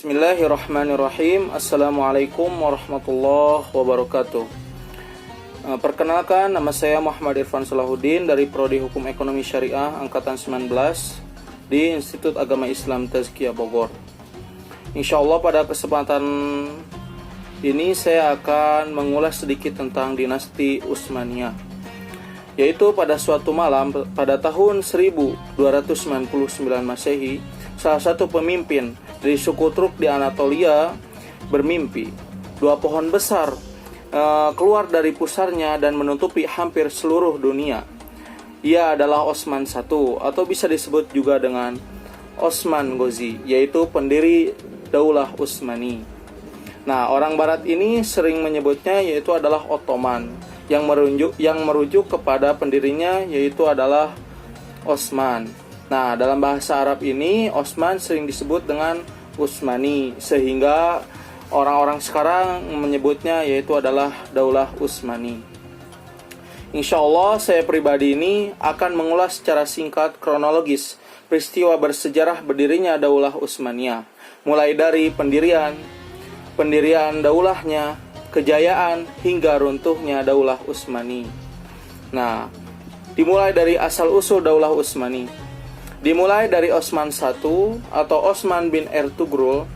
Bismillahirrahmanirrahim. Assalamualaikum warahmatullahi wabarakatuh. Perkenalkan, nama saya Muhammad Irfan Salahuddin dari Prodi Hukum Ekonomi Syariah Angkatan 19 di Institut Agama Islam Tazkiyah Bogor. Insyaallah pada kesempatan ini saya akan mengulas sedikit tentang dinasti Utsmaniyah. Yaitu pada suatu malam pada tahun 1299 Masehi, salah satu pemimpin dari suku Turk di Anatolia bermimpi dua pohon besar keluar dari pusarnya dan menutupi hampir seluruh dunia. Ia adalah Osman I atau bisa disebut juga dengan Osman Ghazi, yaitu pendiri Daulah Utsmani. Nah, orang barat ini sering menyebutnya yaitu adalah Ottoman, yang merujuk kepada pendirinya yaitu adalah Osman. Nah, dalam bahasa Arab ini Osman sering disebut dengan Utsmani, sehingga orang-orang sekarang menyebutnya yaitu adalah Daulah Utsmani. Insyaallah saya pribadi ini akan mengulas secara singkat kronologis peristiwa bersejarah berdirinya Daulah Utsmaniyah, mulai dari pendirian daulahnya, kejayaan hingga runtuhnya Daulah Utsmani. Nah, dimulai dari asal-usul Daulah Utsmani. Dimulai dari Osman I atau Osman bin Ertugrul.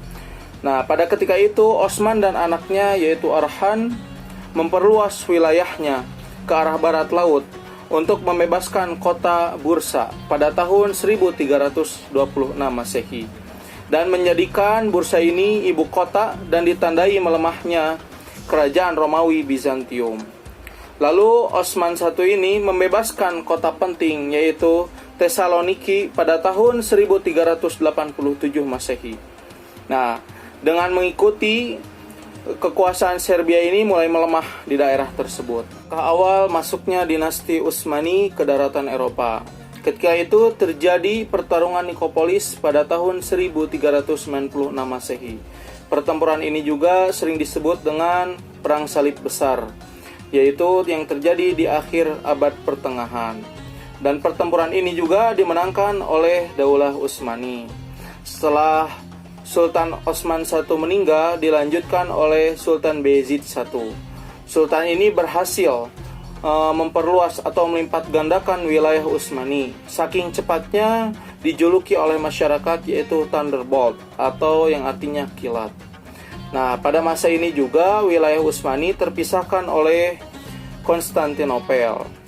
Nah, pada ketika itu Osman dan anaknya yaitu Orhan memperluas wilayahnya ke arah barat laut untuk membebaskan kota Bursa pada tahun 1326 Masehi dan menjadikan Bursa ini ibu kota dan ditandai melemahnya kerajaan Romawi Bizantium. Lalu Osman I ini membebaskan kota penting yaitu Tesaloniki pada tahun 1387 Masehi. Nah, dengan mengikuti kekuasaan Serbia ini mulai melemah di daerah tersebut. Ke awal masuknya dinasti Utsmani ke daratan Eropa. Ketika itu terjadi pertarungan Nikopolis pada tahun 1396 Masehi. Pertempuran ini juga sering disebut dengan Perang Salib Besar, yaitu yang terjadi di akhir abad pertengahan. Dan pertempuran ini juga dimenangkan oleh Daulah Utsmani. Setelah Sultan Osman I meninggal, dilanjutkan oleh Sultan Bayezid I. Sultan ini berhasil memperluas atau melipat gandakan wilayah Utsmani. Saking cepatnya dijuluki oleh masyarakat yaitu Thunderbolt atau yang artinya kilat. Nah, pada masa ini juga wilayah Utsmani terpisahkan oleh Konstantinopel.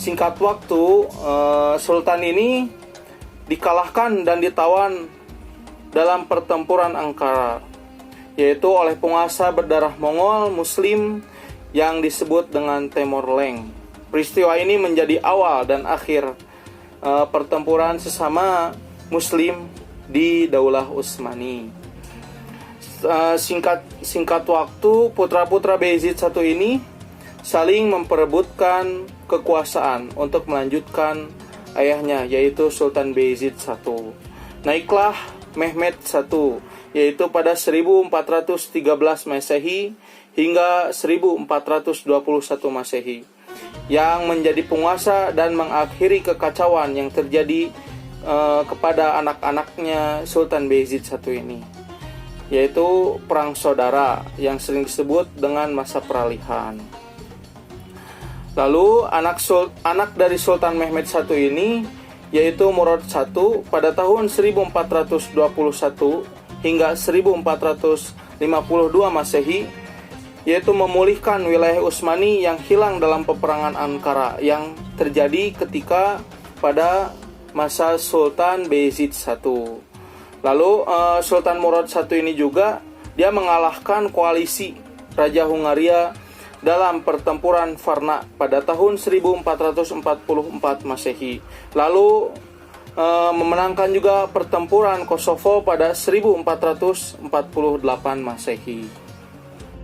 Singkat waktu, Sultan ini dikalahkan dan ditawan dalam pertempuran Ankara, yaitu oleh penguasa berdarah Mongol Muslim yang disebut dengan Temur Leng. Peristiwa ini menjadi awal dan akhir pertempuran sesama Muslim di Daulah Utsmani. Singkat waktu, putra-putra Bayezid I ini saling memperebutkan kekuasaan untuk melanjutkan ayahnya yaitu Sultan Bayezid I. Naiklah Mehmed I yaitu pada 1413 Masehi hingga 1421 Masehi yang menjadi penguasa dan mengakhiri kekacauan yang terjadi kepada anak-anaknya Sultan Bayezid I ini, yaitu perang saudara yang sering disebut dengan masa peralihan. Lalu anak dari Sultan Mehmed I ini yaitu Murad I pada tahun 1421 hingga 1452 Masehi, yaitu memulihkan wilayah Utsmani yang hilang dalam peperangan Ankara yang terjadi ketika pada masa Sultan Bayezid I. Lalu Sultan Murad I ini juga dia mengalahkan koalisi Raja Hungaria dalam pertempuran Varna pada tahun 1444 Masehi. Lalu memenangkan juga pertempuran Kosovo pada 1448 Masehi.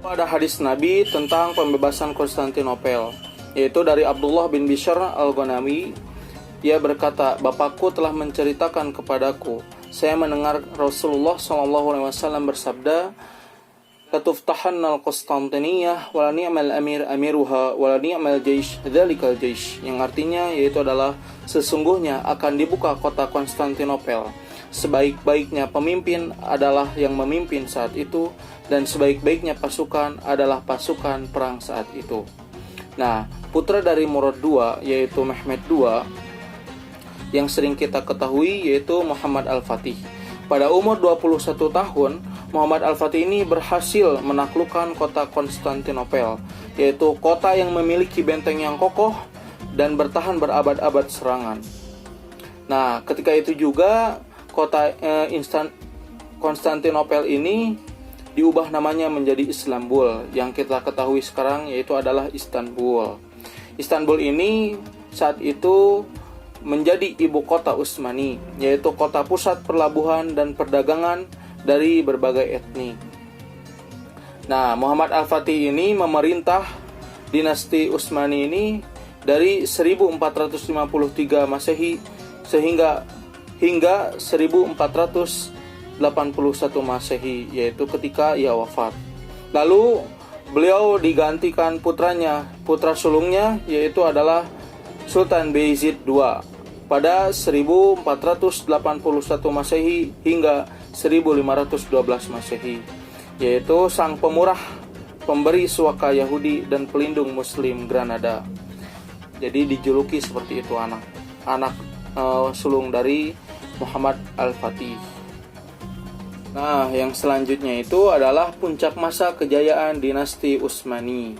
Ada hadis Nabi tentang pembebasan Konstantinopel, yaitu dari Abdullah bin Bishr al-Ghanami. Dia berkata, "Bapakku telah menceritakan kepadaku, saya mendengar Rasulullah SAW bersabda, Latuftahanna al-Konstantiniyah wala ni'mal amir amiruha wala ni'mal jaish dzalikal jaish, yang artinya yaitu adalah sesungguhnya akan dibuka kota Konstantinopel. sebaik-baiknya pemimpin adalah yang memimpin saat itu, dan sebaik-baiknya pasukan adalah pasukan perang saat itu. Nah, putra dari Murad II yaitu Mehmed II yang sering kita ketahui yaitu Muhammad Al-Fatih. Pada umur 21 tahun, Muhammad Al-Fatih ini berhasil menaklukkan kota Konstantinopel, yaitu kota yang memiliki benteng yang kokoh dan bertahan berabad-abad serangan. Nah, ketika itu juga kota Konstantinopel ini diubah namanya menjadi Istanbul, yang kita ketahui sekarang yaitu adalah Istanbul. Istanbul ini saat itu menjadi ibu kota Utsmani, yaitu kota pusat perlabuhan dan perdagangan dari berbagai etnik. Nah, Muhammad Al-Fatih ini memerintah dinasti Utsmani ini dari 1453 Masehi hingga 1481 Masehi, yaitu ketika ia wafat. Lalu beliau digantikan putra sulungnya yaitu adalah Sultan Bayezid II pada 1481 Masehi hingga 1512 Masehi, yaitu sang pemurah, pemberi suaka Yahudi dan pelindung Muslim Granada. Jadi dijuluki seperti itu anak sulung dari Muhammad Al-Fatih. Nah, yang selanjutnya itu adalah puncak masa kejayaan dinasti Utsmani.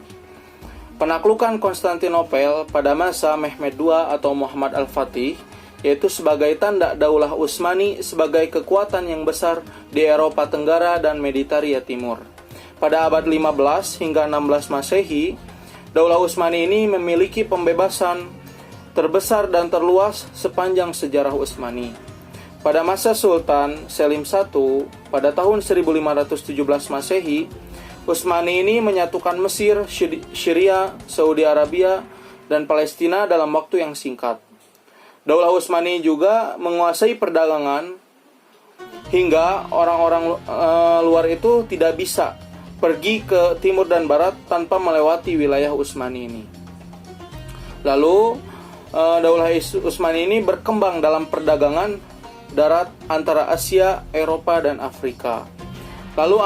Penaklukan Konstantinopel pada masa Mehmed II atau Muhammad Al-Fatih, yaitu sebagai tanda Daulah Utsmani sebagai kekuatan yang besar di Eropa Tenggara dan Mediteria Timur. Pada abad 15 hingga 16 Masehi, Daulah Utsmani ini memiliki pembebasan terbesar dan terluas sepanjang sejarah Utsmani. Pada masa Sultan Selim I pada tahun 1517 Masehi, Utsmani ini menyatukan Mesir, Syria, Saudi Arabia, dan Palestina dalam waktu yang singkat. Daulah Utsmani juga menguasai perdagangan hingga orang-orang luar itu tidak bisa pergi ke timur dan barat tanpa melewati wilayah Utsmani ini. Lalu Daulah Utsmani ini berkembang dalam perdagangan darat antara Asia, Eropa, dan Afrika. Lalu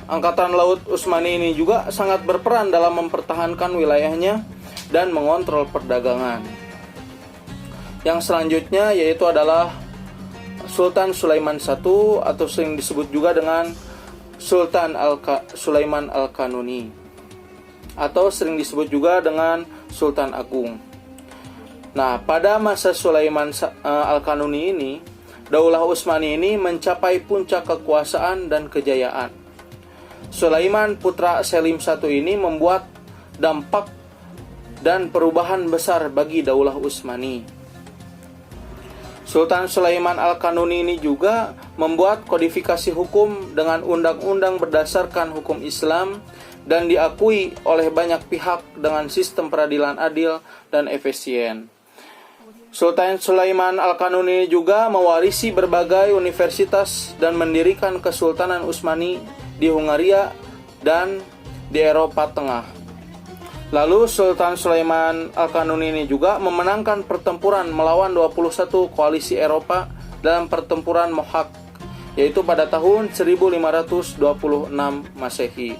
Angkatan Laut Utsmani ini juga sangat berperan dalam mempertahankan wilayahnya dan mengontrol perdagangan. Yang selanjutnya yaitu adalah Sultan Sulaiman I atau sering disebut juga dengan Sultan Sulaiman Al-Kanuni atau sering disebut juga dengan Sultan Agung. Nah, pada masa Sulaiman Al-Kanuni ini, Daulah Utsmani ini mencapai puncak kekuasaan dan kejayaan. Sulaiman putra Selim I ini membuat dampak dan perubahan besar bagi Daulah Utsmani. Sultan Sulaiman Al-Kanuni ini juga membuat kodifikasi hukum dengan undang-undang berdasarkan hukum Islam dan diakui oleh banyak pihak dengan sistem peradilan adil dan efisien. Sultan Sulaiman Al-Kanuni juga mewarisi berbagai universitas dan mendirikan Kesultanan Utsmani di Hungaria dan di Eropa Tengah. Lalu Sultan Sulaiman Al-Kanuni ini juga memenangkan pertempuran melawan 21 koalisi Eropa dalam pertempuran Mohak, yaitu pada tahun 1526 Masehi.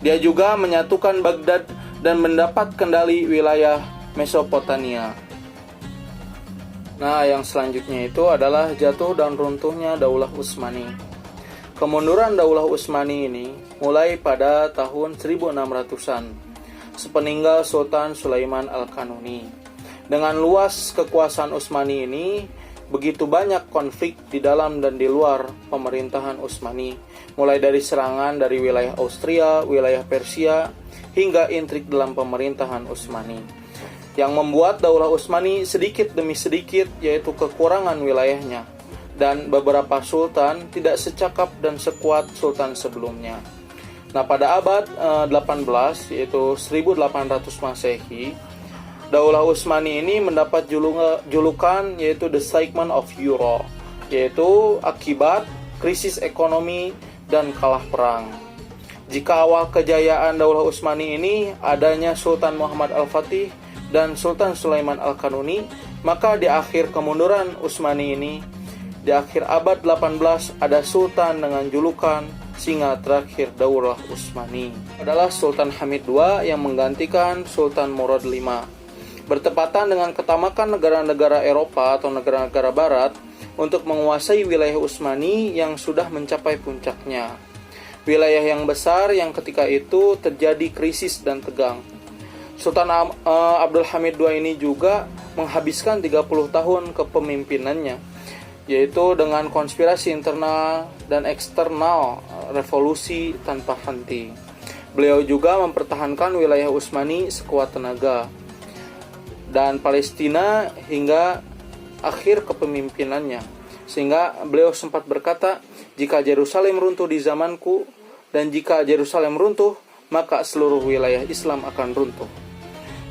Dia juga menyatukan Baghdad dan mendapat kendali wilayah Mesopotamia. Nah, yang selanjutnya itu adalah jatuh dan runtuhnya Daulah Utsmani. Kemunduran Daulah Utsmani ini mulai pada tahun 1600-an, sepeninggal Sultan Sulaiman Al-Kanuni. Dengan luas kekuasaan Utsmani ini, begitu banyak konflik di dalam dan di luar pemerintahan Utsmani, mulai dari serangan dari wilayah Austria, wilayah Persia, hingga intrik dalam pemerintahan Utsmani, yang membuat Daulah Utsmani sedikit demi sedikit yaitu kekurangan wilayahnya, dan beberapa sultan tidak secakap dan sekuat sultan sebelumnya. Nah, pada abad 18 yaitu 1800 Masehi, Daulah Utsmani ini mendapat julukan yaitu The Segment of Euro, yaitu akibat krisis ekonomi dan kalah perang. Jika awal kejayaan Daulah Utsmani ini adanya Sultan Muhammad Al-Fatih dan Sultan Sulaiman Al-Kanuni, Maka di akhir kemunduran Utsmani ini, di akhir abad 18 ada sultan dengan julukan singa terakhir Daulah Utsmani. Adalah Sultan Hamid II yang menggantikan Sultan Murad V. Bertepatan dengan ketamakan negara-negara Eropa atau negara-negara Barat untuk menguasai wilayah Utsmani yang sudah mencapai puncaknya. Wilayah yang besar yang ketika itu terjadi krisis dan tegang. Sultan Abdul Hamid II ini juga menghabiskan 30 tahun kepemimpinannya, yaitu dengan konspirasi internal dan eksternal, revolusi tanpa henti. Beliau juga mempertahankan wilayah Utsmani sekuat tenaga dan Palestina hingga akhir kepemimpinannya. Sehingga beliau sempat berkata, jika Yerusalem runtuh di zamanku, dan jika Yerusalem runtuh, maka seluruh wilayah Islam akan runtuh.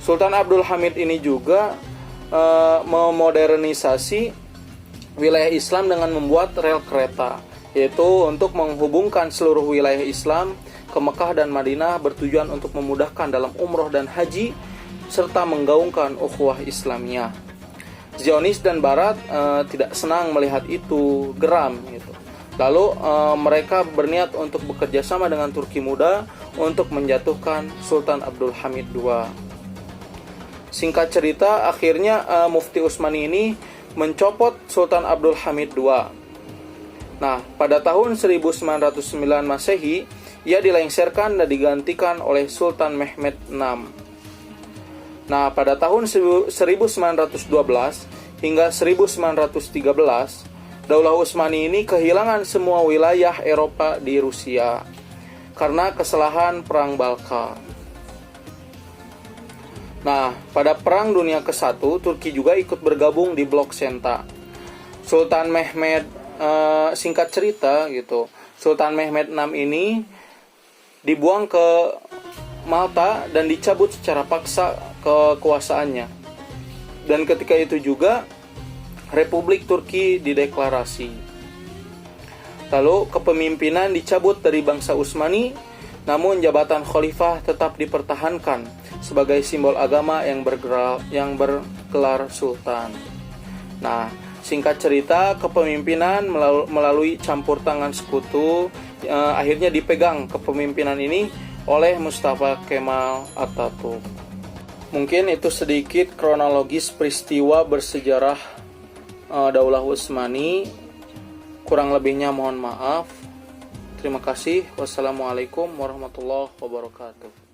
Sultan Abdul Hamid ini juga memodernisasi wilayah Islam dengan membuat rel kereta, yaitu untuk menghubungkan seluruh wilayah Islam ke Mekah dan Madinah bertujuan untuk memudahkan dalam umroh dan haji, serta menggaungkan ukhuwah Islamiyah. Zionis dan Barat tidak senang melihat itu, geram gitu. Lalu mereka berniat untuk bekerja sama dengan Turki Muda untuk menjatuhkan Sultan Abdul Hamid II. Singkat cerita, akhirnya Mufti Utsmani ini mencopot Sultan Abdul Hamid II. Nah, pada tahun 1909 Masehi, ia dilengserkan dan digantikan oleh Sultan Mehmed VI. Nah, pada tahun 1912 hingga 1913, Daulah Utsmani ini kehilangan semua wilayah Eropa di Rusia karena kesalahan Perang Balkan. Nah, pada Perang Dunia ke-1, Turki juga ikut bergabung di blok Senta. Sultan Mehmed, singkat cerita gitu, Sultan Mehmed VI ini dibuang ke Malta dan dicabut secara paksa kekuasaannya. Dan ketika itu juga Republik Turki dideklarasi. Lalu kepemimpinan dicabut dari bangsa Utsmani, namun jabatan khalifah tetap dipertahankan sebagai simbol agama yang bergelar sultan. Nah, singkat cerita, kepemimpinan melalui campur tangan sekutu akhirnya dipegang kepemimpinan ini oleh Mustafa Kemal Atatürk. Mungkin itu sedikit kronologis peristiwa bersejarah Daulah Utsmani. Kurang lebihnya mohon maaf. Terima kasih. Wassalamualaikum warahmatullahi wabarakatuh.